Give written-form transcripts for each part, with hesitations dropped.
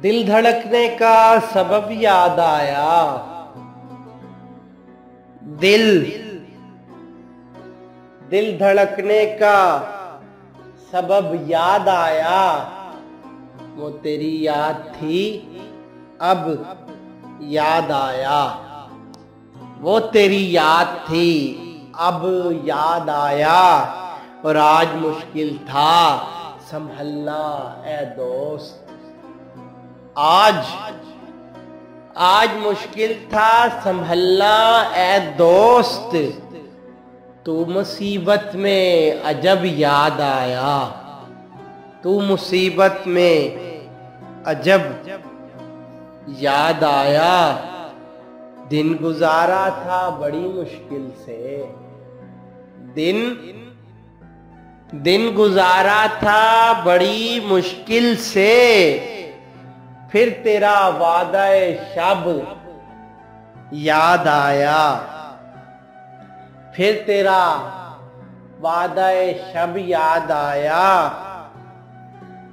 दिल धड़कने का सबब याद आया। दिल धड़कने का सबब याद आया। वो तेरी याद थी अब याद आया। वो तेरी याद थी अब याद आया। और आज मुश्किल था संभलना ए दोस्त। आज मुश्किल था संभलना ए दोस्त। तू मुसीबत में अजब याद आया। तू मुसीबत में अजब याद आया। दिन गुजारा था बड़ी मुश्किल से। दिन गुजारा था बड़ी मुश्किल से। फिर तेरा वादा-ए शब याद आया। फिर तेरा वादा-ए शब याद आया।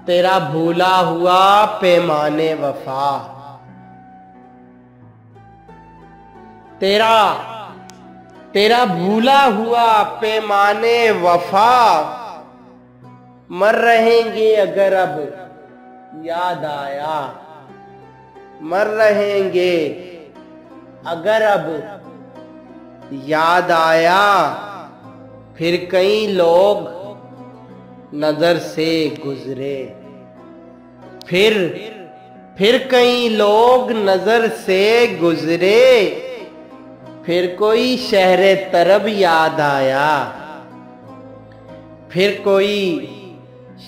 तेरा भूला हुआ पैमाने वफा। तेरा भूला हुआ पैमाने वफा। मर रहेंगे अगर अब याद आया। मर रहेंगे अगर अब याद आया। फिर कई लोग नजर से गुजरे। फिर कई लोग नजर से गुजरे। फिर कोई शहरे तरब याद आया। फिर कोई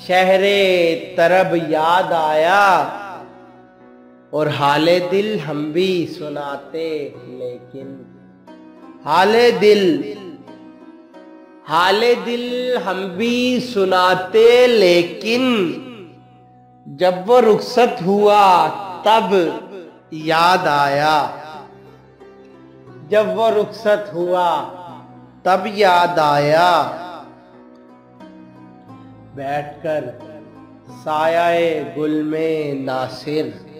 शहरे तरब याद आया। और हाले दिल हम भी सुनाते लेकिन हाले दिल हम भी सुनाते लेकिन जब वो रुखसत हुआ तब याद आया। जब वो रुखसत हुआ तब याद आया। बैठकर सायाए गुल में नासिर।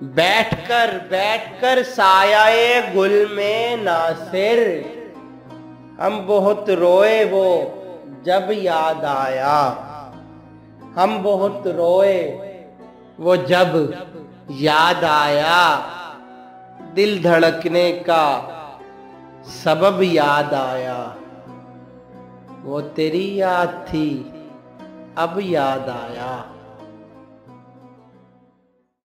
बैठकर सायाए गुल में नासिर। हम बहुत रोए वो जब याद आया। हम बहुत रोए वो जब याद आया। दिल धड़कने का सबब याद आया। वो तेरी याद थी अब याद आया।